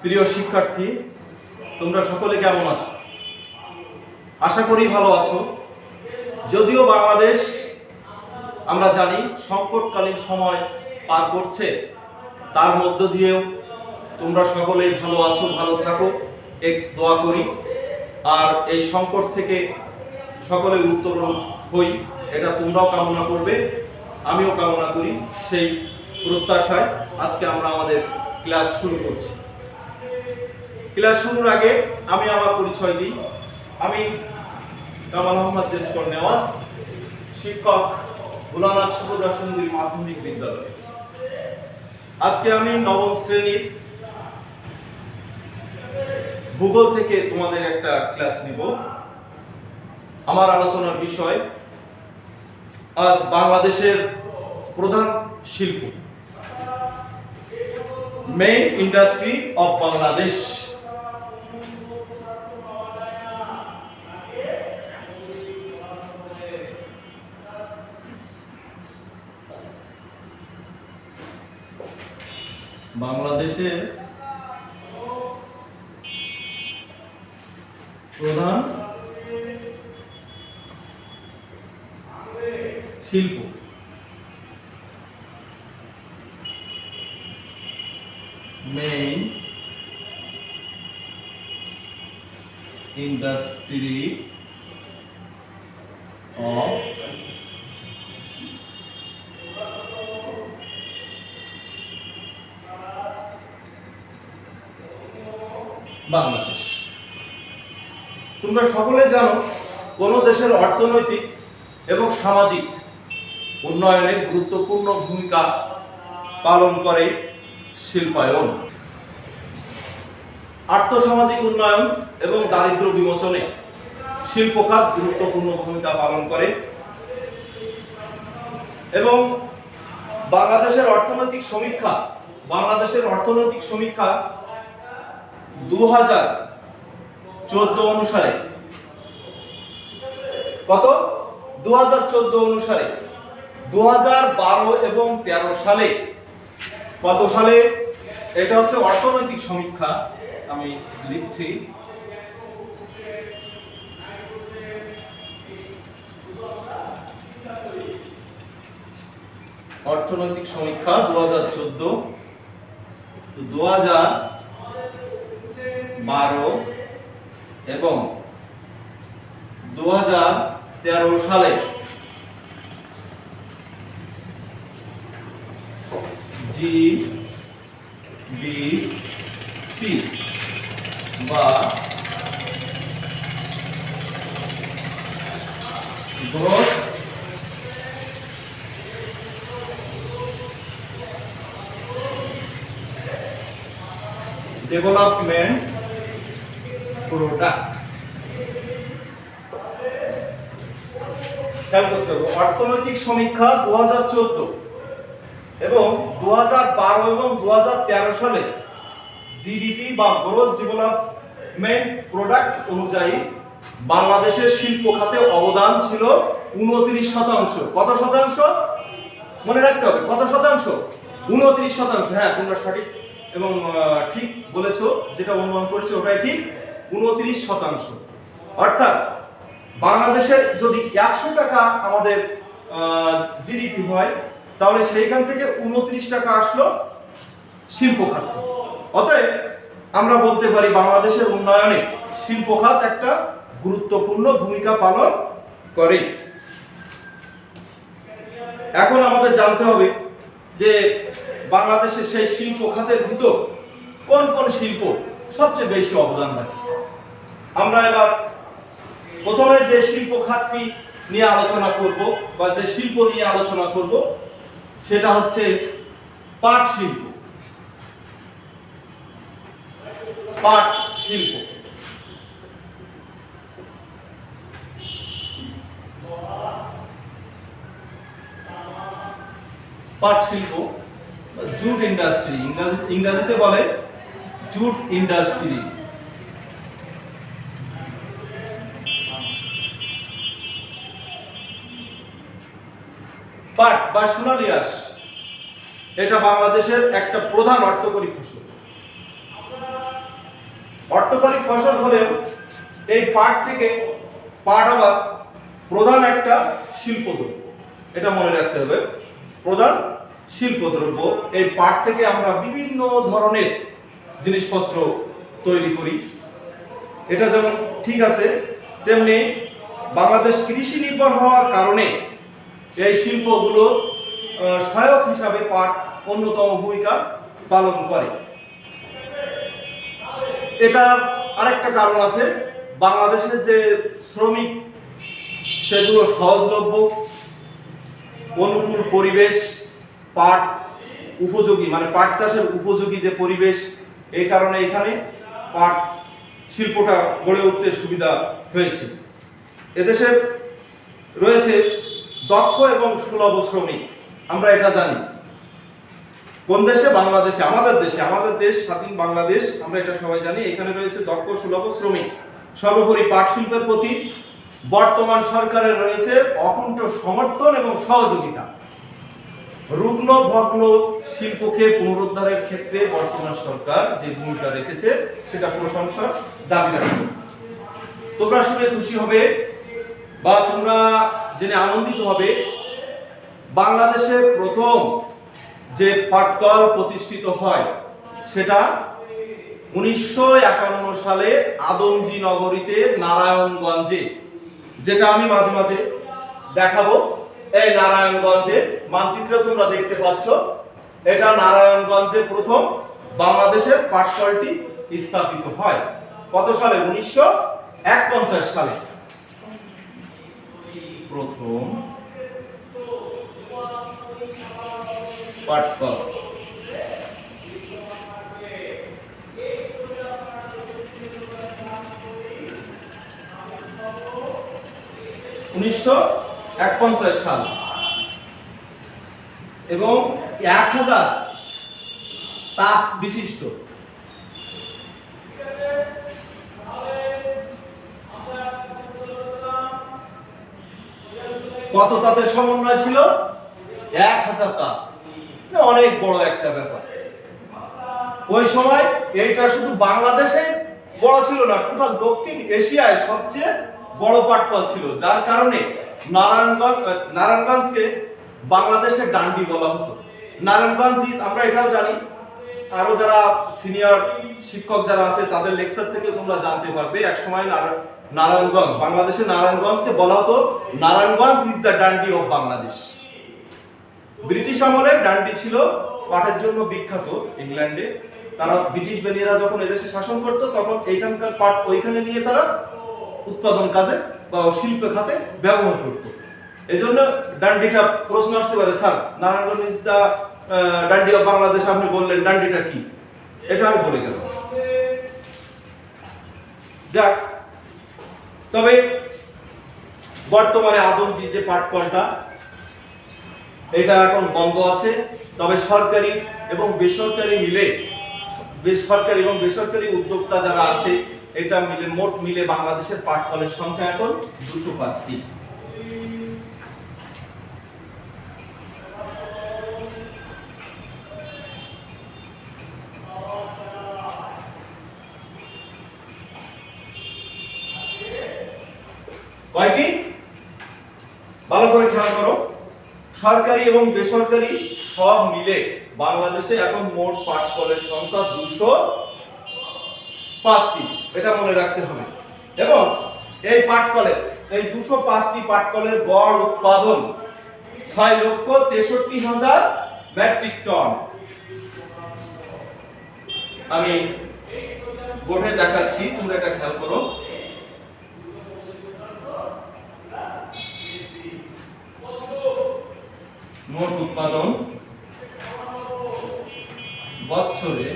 প্রিয় শিক্ষার্থী, তোমরা সকলে কেমন আছো? আশা করি ভালো আছো। যদিও বাংলাদেশ আমরা জানি সংকটকালীন সময় পার করছে, তার মধ্য দিয়েও তোমরা সকলেই ভালো আছো, ভালো থাকো, এক দোয়া করি। আর এই সংকট থেকে সকলে উত্তরণ হই, এটা তোমরাও কামনা করবে, আমিও কামনা করি। সেই প্রত্যাশায় আজকে আমরা আমাদের ক্লাস শুরু করছি। ক্লাস শুরুর আগে আমি আমার পরিচয় দিই। আমি কামাল আহমদ জেসপর নেওয়াজ, শিক্ষক ভোলানাথ সুভদ্রা সুন্দরী মাধ্যমিক বিদ্যালয়। আজকে আমি নবম শ্রেণীর ভূগোল থেকে তোমাদের একটা ক্লাস নিব। আমার আলোচনার বিষয় আজ বাংলাদেশের প্রধান শিল্প, মেইন ইন্ডাস্ট্রি অফ বাংলাদেশ। বাংলাদেশের প্রধান শিল্প, মেইন ইন্ডাস্ট্রি অফ বাংলাদেশ। তোমরা সকলে জানো কোন দেশের অর্থনৈতিক এবং সামাজিক উন্নয়নে গুরুত্বপূর্ণ ভূমিকা পালন করে শিল্পায়ন। আর্থসামাজিক উন্নয়ন এবং দারিদ্র বিমোচনে শিল্প খাত গুরুত্বপূর্ণ ভূমিকা পালন করে। এবং বাংলাদেশের অর্থনৈতিক সমীক্ষা 2014 অনুসারে কত? 2014 অনুসারে 2012 এবং 13 সালে, কত সালে? এটা হচ্ছে অর্থনৈতিক সমীক্ষা, আমি লিখছি। অর্থনৈতিক সমীক্ষা 2014, 2012 এবং 2013 সালে জিডিপি বা গ্রস ডেভেলপমেন্ট প্রোডাক্ট। খেয়াল করতে হবে, অর্থনৈতিক সমীক্ষা 2014 এবং 2012 এবং 2013 সালে জিডিপি বা গ্রস ডেভেলপমেন্ট প্রোডাক্ট অনুযায়ী বাংলাদেশের শিল্প খাতে অবদান ছিল 29%। কত শতাংশ? মনে রাখতে হবে, কত শতাংশ? 29%। হ্যাঁ, তোমরা সঠিক এবং ঠিক বলেছো, যেটা অনুমান করেছো ওটাই ঠিক, 29%। অর্থাৎ বাংলাদেশের যদি 100 টাকা আমাদের জিডিপি হয়, তাহলে সেইখান থেকে 29 টাকা আসলো শিল্প খাত। অতএব আমরা বলতে পারি বাংলাদেশের উন্নয়নে শিল্প খাত একটা গুরুত্বপূর্ণ ভূমিকা পালন করে। এখন আমাদের জানতে হবে যে বাংলাদেশের সেই শিল্প খাতের ভিতর কোন কোন শিল্প সবচেয়ে বেশি অবদান রাখে। আমরা এবার প্রথমে যে শিল্প খাতটি নিয়ে আলোচনা করব বা যে শিল্প নিয়ে আলোচনা করব সেটা হচ্ছে পাট শিল্প। পাট শিল্প জুট ইন্ডাস্ট্রি, ইংরেজিতে বলে জুট ইন্ডাস্ট্রি। পাট বা সোনালী আঁশ এটা বাংলাদেশের একটা প্রধান অর্থকরী ফসল। অর্থকরী ফসল হলেও এই পাট থেকে পাট আবার প্রধান একটা শিল্পদ্রব্য, এটা মনে রাখতে হবে। প্রধান শিল্পদ্রব্য, এই পাট থেকে আমরা বিভিন্ন ধরনের জিনিসপত্র তৈরি করি। এটা যেমন ঠিক আছে, তেমনি বাংলাদেশ কৃষি নির্ভর হওয়ার কারণে এই শিল্পগুলো সহায়ক হিসাবে পাট অন্যতম ভূমিকা পালন করে। এটা আরেকটা কারণ আছে, বাংলাদেশের যে শ্রমিক সেগুলো সহজলভ্য, অনুকূল পরিবেশ, পাট উপযোগী মানে পাট চাষের উপযোগী যে পরিবেশ, এই কারণে এখানে পাট শিল্পটা গড়ে উঠতে সুবিধা হয়েছে। এদেশে রয়েছে দক্ষ এবং সুলভ শ্রমিক, আমরা এটা জানি। কোন দেশে? বাংলাদেশে, আমাদের দেশ স্বাধীন বাংলাদেশ, আমরা এটা সবাই জানি। এখানে রয়েছে দক্ষ সুলভ শ্রমিক। সর্বোপরি পাট শিল্পের প্রতি বর্তমান সরকারের রয়েছে অকুণ্ঠ সমর্থন এবং সহযোগিতা। রুগ্ন ভগ্ন শিল্পকে পুনরুদ্ধারের ক্ষেত্রে বর্তমান সরকার যে ভূমিকা রেখেছে সেটা প্রশংসার দাবি রাখে। তোমরা শুনে খুশি হবে বা তোমরা জেনে আনন্দিত হবে, বাংলাদেশের প্রথম যে পাটকল প্রতিষ্ঠিত হয় সেটা 1951 সালে আদমজি নগরীতে নারায়ণগঞ্জে, যেটা আমি মাঝে মাঝে দেখাবো। এই নারায়ণগঞ্জে মানচিত্রে তোমরা দেখতে পাচ্ছ, এটা নারায়ণগঞ্জে প্রথম বাংলাদেশের পাটকলটি স্থাপিত হয়। কত সালে? 1951 সালে প্রথম পাটকল। সাল এবং 1000 তাপ বিশিষ্ট কত তাপের সমন্বয় ছিল? 1000 তাপ। অনেক বড় একটা ব্যাপার। ওই সময় এইটা শুধু বাংলাদেশে বড় ছিল না, টোটাল দক্ষিণ এশিয়ায় সবচেয়ে বড় পাটকল ছিল, যার কারণে নারায়ণগঞ্জকে বাংলাদেশের ডান্ডি বলা হতো। নারায়ণগঞ্জ আমরা এটাও জানি, আরো যারা সিনিয়র শিক্ষক যারা আছে তাদের লেকচার থেকে তোমরা জানতে পারবে, এক সময় নারায়ণগঞ্জ, বাংলাদেশের নারায়ণগঞ্জকে বলা হতো Narayanganj is the Dundee of Bangladesh. British আমলের ডান্ডি ছিল পাটের জন্য বিখ্যাত। ইংল্যান্ডে তারা ব্রিটিশ বেনিয়ারা যখন এদেশে শাসন করতো তখন এইখানকার পাট ওইখানে নিয়ে তারা উৎপাদন কাজে বা শিল্প খাতে ব্যবহার করত। এই জন্য ডান্ডিটা প্রশ্ন আসতে পারে, sir Narayanganj is the Dundee of Bangladesh, আপনি বললেন ডান্ডিটা কি? এটা আমি বলে গেলাম। যাক, তবে বর্তমানে আদমজি যে পাটকলটা এটা এখন বন্ধ আছে। তবে সরকারি এবং বেসরকারি মিলে, সরকারি এবং বেসরকারি উদ্যোক্তা যারা আছে এটা মিলে মোট মিলে বাংলাদেশের পাটকলের সংখ্যা এখন 205টি। কয়টি? ভালো করে খেয়াল করো, সরকারি এবং বেসরকারি সব মিলে বাংলাদেশে এখন মোট পাটকলের সংখ্যা 205টি, এটা মনে রাখতে হবে। এবং এই পাটকলের, এই 205টি পাটকলের গড় উৎপাদন 6,63,000 মেট্রিক টন। আমি বোর্ডে দেখাচ্ছি, তোমরা এটা খেয়াল করো। মোট উৎপাদন বছরে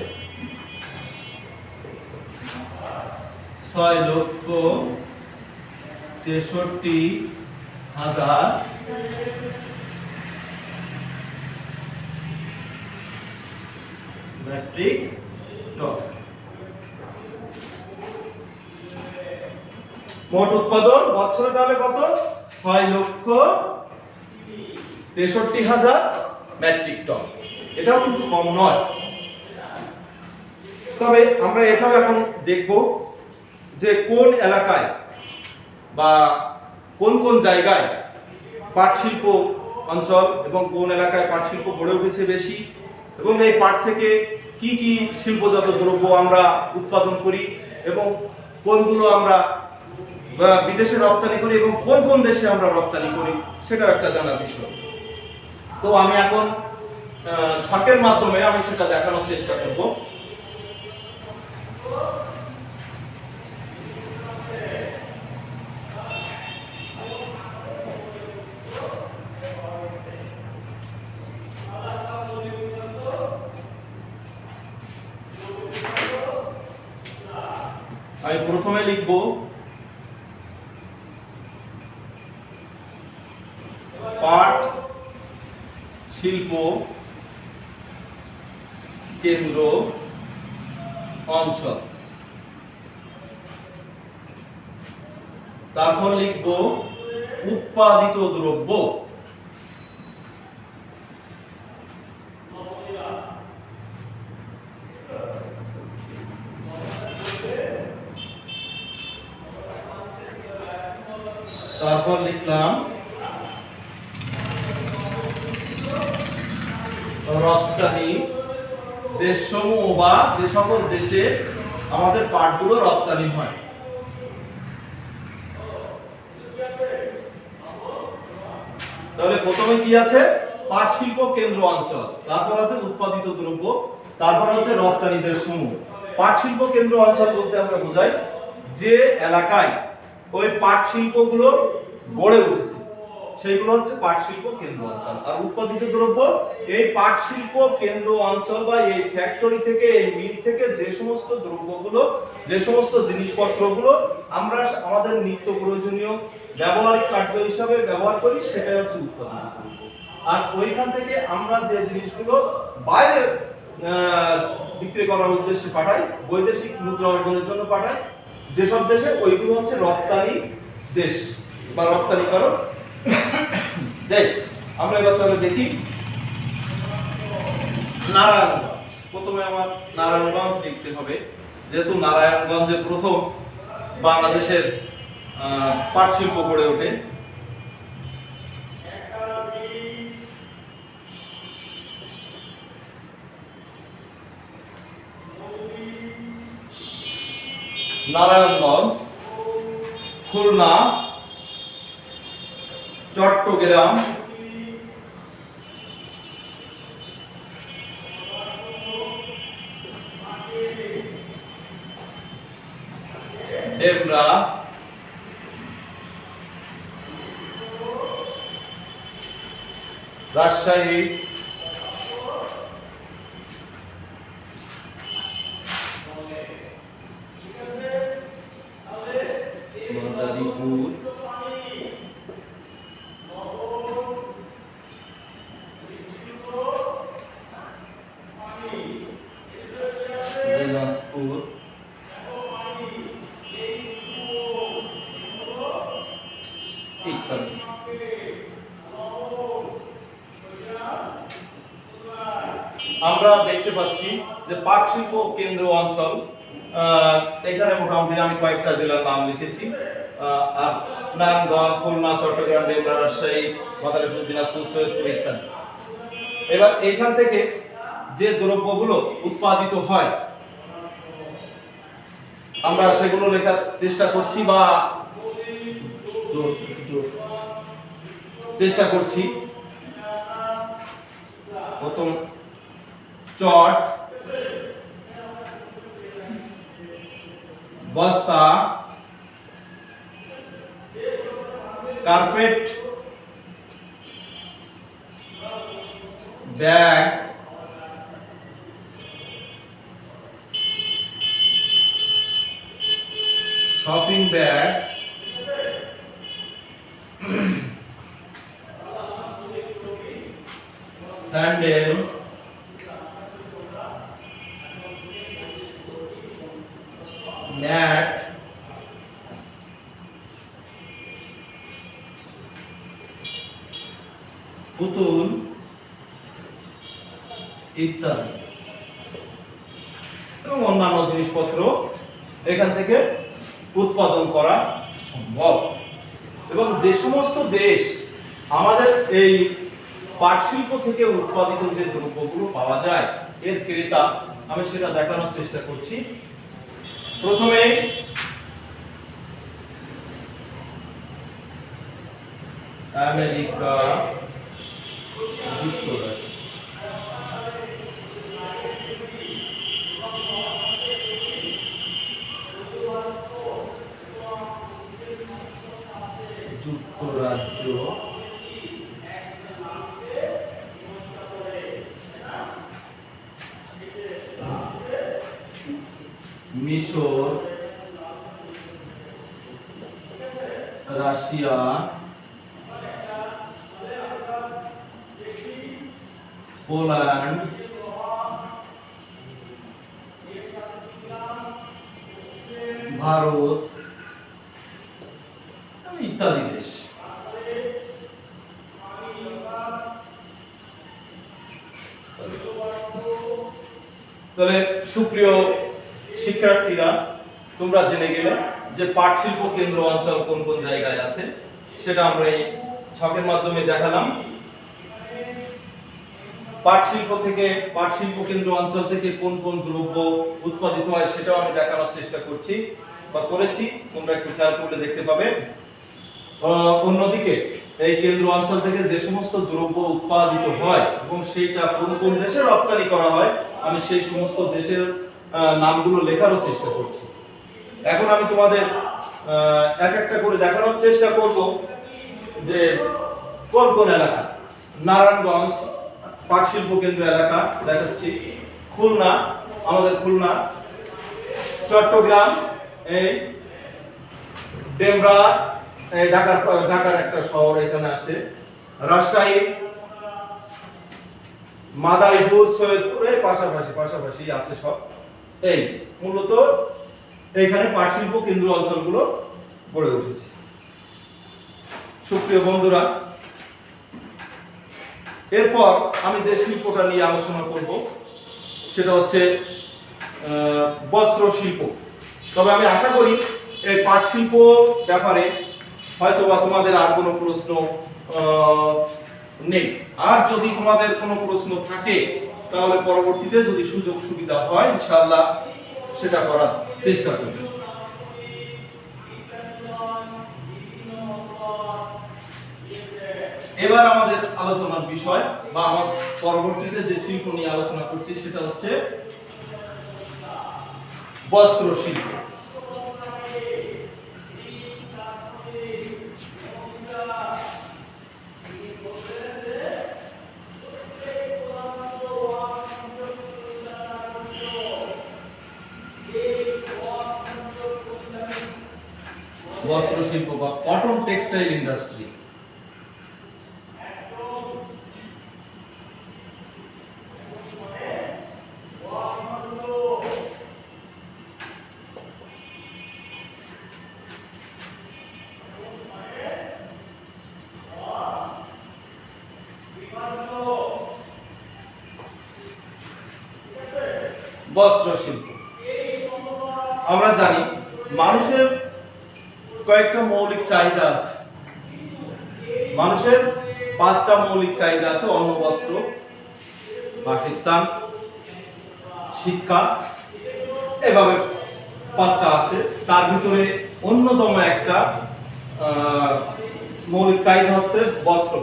6,63,000 মেট্রিক টন। মোট উৎপাদন বছরে তাহলে কত? 6,63,000 মেট্রিক টন। এটাও কিন্তু কম নয়। তবে আমরা এটাও এখন দেখব যে কোন এলাকায় বা কোন কোন জায়গায় পাট শিল্প অঞ্চল এবং কোন এলাকায় পাট শিল্প গড়ে উঠেছে বেশি, এবং এই পাট থেকে কি কি শিল্পজাত দ্রব্য আমরা উৎপাদন করি এবং কোনগুলো আমরা বিদেশে রপ্তানি করি এবং কোন কোন দেশে আমরা রপ্তানি করি, সেটাও একটা জানার বিষয়। তো আমি এখন ছকের মাধ্যমে আমি সেটা দেখানোর চেষ্টা করব। আমি প্রথমে লিখব পাট শিল্প কেন্দ্র অঞ্চল, তারপর লিখব উৎপাদিত দ্রব্য, তারপর লিখলাম রপ্তানি দেশসমূহ বা যে সকল দেশে আমাদের পাটগুলো রপ্তানি হয়। তাহলে প্রথমে কি আছে? পাট শিল্প কেন্দ্র অঞ্চল, তারপর আছে উৎপাদিত দ্রব্য, তারপর হচ্ছে রপ্তানি দেশসমূহ। পাট শিল্প কেন্দ্র অঞ্চল বলতে আমরা বোঝাই যে এলাকায় ওই পাট শিল্পগুলো গড়ে উঠেছে সেইগুলো হচ্ছে পাট শিল্প কেন্দ্র অঞ্চল। আর উৎপাদিত দ্রব্য এই পাট শিল্প কেন্দ্র অঞ্চল বা এই ফ্যাক্টরি থেকে, এই মিল থেকে যে সমস্ত দ্রব্যগুলো, যে সমস্ত জিনিসপত্রগুলো আমরা আমাদের নিত্য প্রয়োজনীয় ব্যবহারিক কার্য হিসাবে ব্যবহার করি, সেটাই হচ্ছে উৎপাদিত দ্রব্য। আর ওইখান থেকে আমরা যে জিনিসগুলো বাইরে বিক্রি করার উদ্দেশ্যে পাঠাই, বৈদেশিক মুদ্রা অর্জনের জন্য পাঠাই যেসব দেশে, ওইগুলো হচ্ছে রপ্তানি দেশ বা রপ্তানিকারক দেশ। আমরা এবার তাহলে দেখি নারায়ণগঞ্জ। প্রথমে আমার নারায়ণগঞ্জ লিখতে হবে, যেহেতু নারায়ণগঞ্জে প্রথম বাংলাদেশের পাট শিল্প গড়ে ওঠে। নারায়ণগঞ্জ, খুলনা, চট্টগ্রাম, ডেমরা, রাজশাহী, মাদারীপুর, দিনাজপুর, ইত্যাদি। আমরা দেখতে পাচ্ছি যে পাট শিল্প কেন্দ্র অঞ্চল, এখানে মোটামুটি আমি কয়েকটা জেলার নাম লিখেছি, আর নারায়ণগঞ্জ, খুলনা, চট্টগ্রাম, ডেমরা, রাজশাহী, মাদারীপুর, দিনাজপুর, সৈয়দপুর ইত্যাদি। এবার এইখান থেকে যে দ্রব্যগুলো উৎপাদিত হয় আমরা সেগুলো লেখার চেষ্টা করছি বা প্রথম চট, বস্তা, carpet, bag, shopping bag, sandal, mat, পুতুল ইত্যাদি। এবং অন্যান্য জিনিসপত্র এখান থেকে উৎপাদন করা সম্ভব। এবং যে সমস্ত দেশ আমাদের এই পাট শিল্প থেকে উৎপাদিত যে দ্রব্যগুলো পাওয়া যায় এর ক্রেতা, আমি সেটা দেখানোর চেষ্টা করছি। প্রথমে আমেরিকা যুক্তরাষ্ট্র, মিশর, রাশিয়া, পোল্যান্ড, ভারত ইত্যাদি দেশ। তাহলে সুপ্রিয় শিক্ষার্থীরা, তোমরা জেনে গেলে যে পাট শিল্প কেন্দ্র অঞ্চল কোন কোন জায়গায় আছে, সেটা আমরা এই ছকের মাধ্যমে দেখালাম। পাট শিল্প কেন্দ্র অঞ্চল থেকে কোন কোন দ্রব্য উৎপাদিত হয় সেটাও আমি দেখানোর চেষ্টা করছি বা করেছি, তোমরা একটু খেয়াল করলে দেখতে পাবে। অন্যদিকে এই কেন্দ্র অঞ্চল থেকে যে সমস্ত দ্রব্য উৎপাদিত হয় এবং সেইটা কোন কোন দেশে রপ্তানি করা হয়, আমি সেই সমস্ত দেশের নামগুলো লেখারও চেষ্টা করছি। এখন আমি তোমাদের এক একটা করে দেখানোর চেষ্টা করব যে কোন কোন এলাকা। নারায়ণগঞ্জ পাট শিল্প কেন্দ্র এলাকা দেখাচ্ছি, খুলনা, আমাদের খুলনা, চট্টগ্রাম, এই ডেমরা, এই ঢাকার একটা শহর এখানে আছে, রাজশাহী, মাদারীপুর, সৈয়দপুর, এই পাশাপাশি আছে সব। এই মূলত এইখানে পাট শিল্প কেন্দ্র অঞ্চলগুলো গড়ে উঠেছে। সুপ্রিয় বন্ধুরা, এরপর আমি যে শিল্পটা নিয়ে আলোচনা করব সেটা হচ্ছে বস্ত্র শিল্প। তবে আমি আশা করি এই পাট শিল্প ব্যাপারে হয়তোবা তোমাদের আর কোনো প্রশ্ন নেই। আর যদি তোমাদের কোনো প্রশ্ন থাকে তাহলে পরবর্তীতে যদি সুযোগ সুবিধা হয় ইনশাআল্লাহ সেটা করার চেষ্টা করব। এবার আমাদের আলোচনার বিষয় বা আমার পরবর্তীতে যে শিল্প নিয়ে আলোচনা করছি সেটা হচ্ছে বস্ত্র শিল্প। বস্ত্র শিল্প বা কটন টেক্সটাইল ইন্ডাস্ট্রি। বস্ত্র শিল্প আমরা জানি মানুষের কয়েকটা মৌলিক চাহিদা আছে। মানুষের 5টা মৌলিক চাহিদা আছে: অন্ন, বস্ত্র, বাসস্থান, শিক্ষা, এভাবে 5টা আছে। তার ভিতরে অন্যতম একটা মৌলিক চাহিদা হচ্ছে বস্ত্র।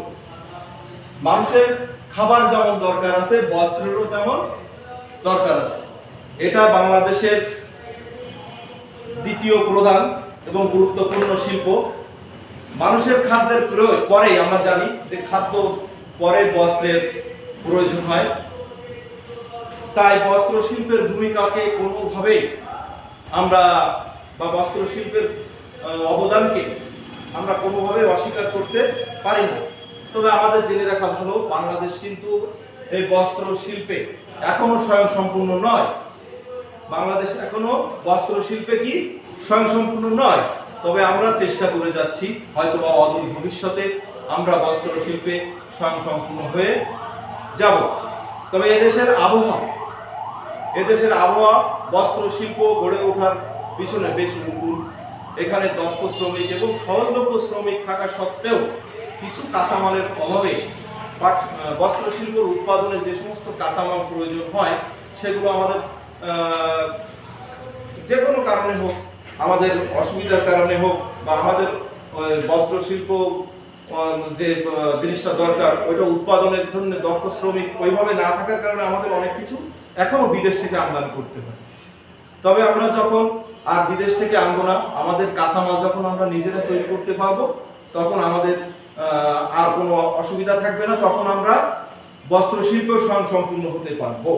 মানুষের খাবার যেমন দরকার আছে, বস্ত্রেরও তেমন দরকার আছে। এটা বাংলাদেশের দ্বিতীয় প্রধান এবং গুরুত্বপূর্ণ শিল্প। মানুষের খাদ্যের প্রয়োজন পরেই আমরা জানি যে খাদ্য পরে বস্ত্রের প্রয়োজন হয়। তাই বস্ত্র শিল্পের ভূমিকাকে কোনোভাবে আমরা বা বস্ত্র শিল্পের অবদানকে আমরা কোনোভাবে অস্বীকার করতে পারি না। তবে আমাদের জেনে রাখা ভালো, বাংলাদেশ কিন্তু এই বস্ত্র শিল্পে এখনো স্বয়ংসম্পূর্ণ নয়। বাংলাদেশ এখনো বস্ত্র শিল্পে কি স্বয়ংসম্পূর্ণ নয়। তবে আমরা চেষ্টা করে যাচ্ছি, হয়তোবা অদূর ভবিষ্যতে আমরা বস্ত্র শিল্পে স্বয়ংসম্পূর্ণ হয়ে যাব। তবে এদেশের আবহাওয়া এদেশের আবহাওয়া বস্ত্র শিল্প গড়ে ওঠার পিছনে বেশ অনুকূল। এখানে দক্ষ শ্রমিক এবং সহজলভ্য শ্রমিক থাকা সত্ত্বেও কিছু কাঁচামালের অভাবে বস্ত্র শিল্পের উৎপাদনে যে সমস্ত কাঁচামাল প্রয়োজন হয় সেগুলো আমাদের যে কোনো কারণে হোক, আমাদের অসুবিধার কারণে হোক, বা আমাদের বস্ত্র শিল্প যে জিনিসটা দরকার ওইটা উৎপাদনের জন্য দক্ষ শ্রমিক ওইভাবে না থাকার কারণে আমাদের অনেক কিছু এখনো বিদেশ থেকে আমদানি করতে হয়। তবে আমরা যখন আর বিদেশ থেকে আনবো না, আমাদের কাঁচামাল যখন আমরা নিজেরা তৈরি করতে পারবো, তখন আমাদের আর কোনো অসুবিধা থাকবে না, তখন আমরা বস্ত্র শিল্প স্বয়ংসম্পূর্ণ হতে পারবো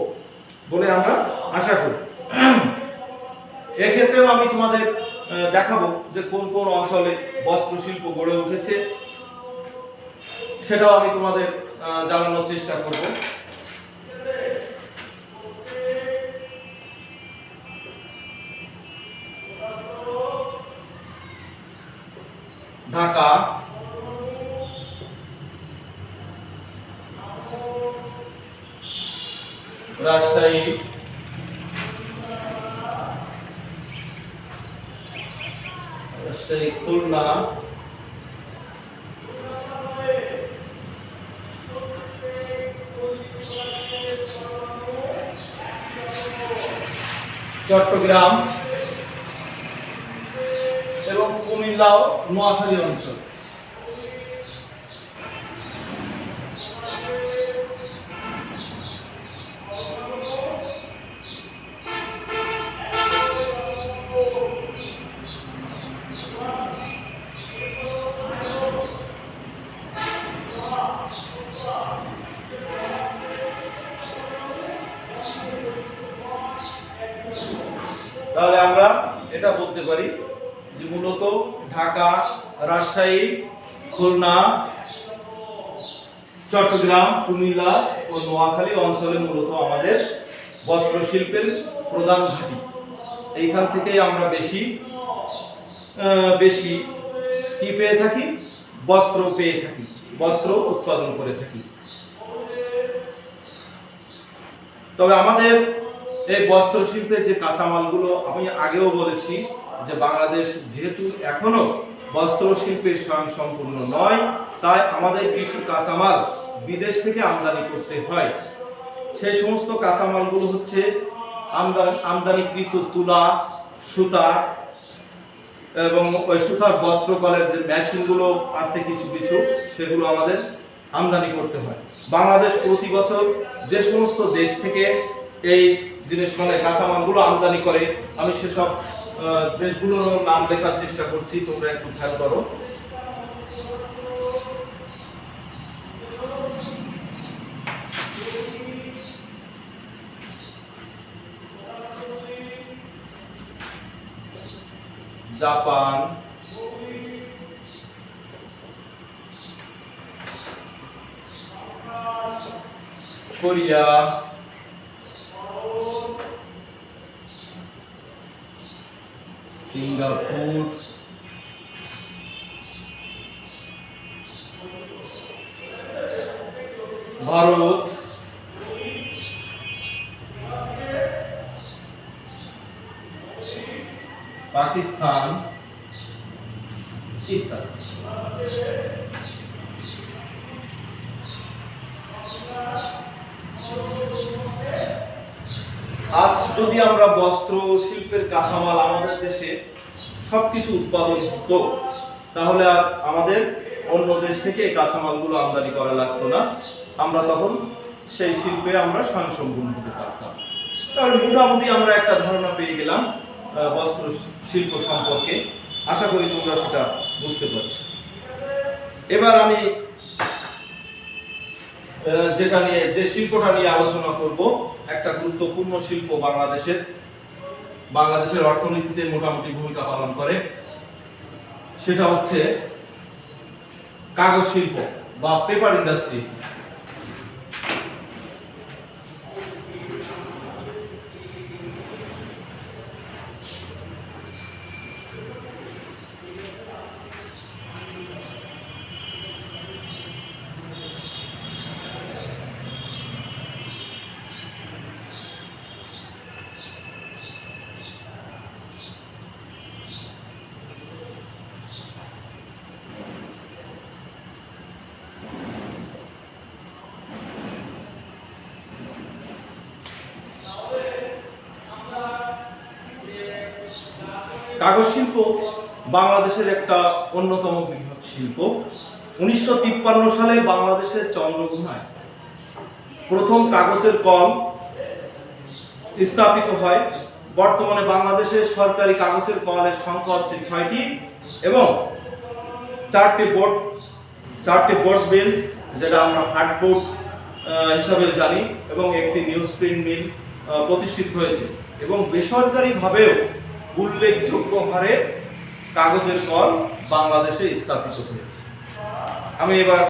বলে আমরা আশা করি। এক্ষেত্রেও আমি তোমাদের দেখাবো যে কোন কোন অঞ্চলে বস্ত্র শিল্প গড়ে উঠেছে, সেটাও আমি তোমাদের জানানোর চেষ্টা করব। ঢাকা, রাজশাহী, খুলনা, চট্টগ্রাম এবং কুমিল্লা ও নোয়াখালী অঞ্চল। তাহলে আমরা এটা বলতে পারি যে মূলত ঢাকা, রাজশাহী, খুলনা, চট্টগ্রাম, কুমিল্লা ও নোয়াখালী অঞ্চলে মূলত আমাদের বস্ত্র শিল্পের প্রধান ঘাঁটি। এইখান থেকেই আমরা বেশি কি পেয়ে থাকি? বস্ত্র পেয়ে থাকি, বস্ত্র উৎপাদন করে থাকি। তবে আমাদের এই বস্ত্র শিল্পে যে কাঁচামালগুলো আমি আগেও বলেছি যে বাংলাদেশ যেহেতু এখনো বস্ত্র শিল্পে স্বয়ংসম্পূর্ণ নয়, তাই আমাদের কিছু কাঁচামাল বিদেশ থেকে আমদানি করতে হয়। সেই সমস্ত কাঁচামালগুলো হচ্ছে আমদানিকৃত তুলা, সুতা এবং ওই সুতার বস্ত্রকলের যে মেশিনগুলো আছে কিছু কিছু, সেগুলো আমাদের আমদানি করতে হয়। বাংলাদেশ প্রতি বছর যে সমস্ত দেশ থেকে এই জিনিস মানে কাঁচামালগুলো আমদানি করে, আমি সেসব দেশগুলোর নাম লেখার চেষ্টা করছি, তোমরা একটু খেয়াল করো। Japan, Korea, Singapore, Bharat, Pakistan ইত্যাদি। আজ যদি আমরা বস্ত্র শিল্পের কাঁচামাল আমাদের দেশে সবকিছু উৎপাদন হতো, তাহলে আর আমাদের অন্য দেশ থেকে এই কাঁচামালগুলো আমদানি করা লাগতো না, আমরা তখন সেই শিল্পে আমরা স্বয়ংসম্পূর্ণ হতে পারতাম। তাহলে মোটামুটি আমরা একটা ধারণা পেয়ে গেলাম বস্ত্র শিল্প সম্পর্কে। আশা করি তোমরা সেটা বুঝতে পারছো। এবার আমি যে শিল্পটা নিয়ে আলোচনা করব, একটা গুরুত্বপূর্ণ শিল্প বাংলাদেশের অর্থনীতিতে মোটামুটি ভূমিকা পালন করে, সেটা হচ্ছে কাগজ শিল্প বা পেপার ইন্ডাস্ট্রিজ। কাগজ শিল্প বাংলাদেশের একটা অন্যতম বৃহৎ শিল্প। 1953 সালে বাংলাদেশের চন্দ্রঘোনায় প্রথম কাগজের কল স্থাপিত হয়। বর্তমানে বাংলাদেশে সরকারি কাগজের কলের সংখ্যা হচ্ছে 6টি এবং 4টি বোর্ড মিলস, যেটা আমরা হার্ডবোর্ড হিসাবে জানি, এবং একটি নিউজ প্রিন্ট মিল প্রতিষ্ঠিত হয়েছে এবং বেসরকারিভাবেও উল্লেখযোগ্য হারে কাগজের কল বাংলাদেশে স্থাপিত হয়েছে। আমি এবার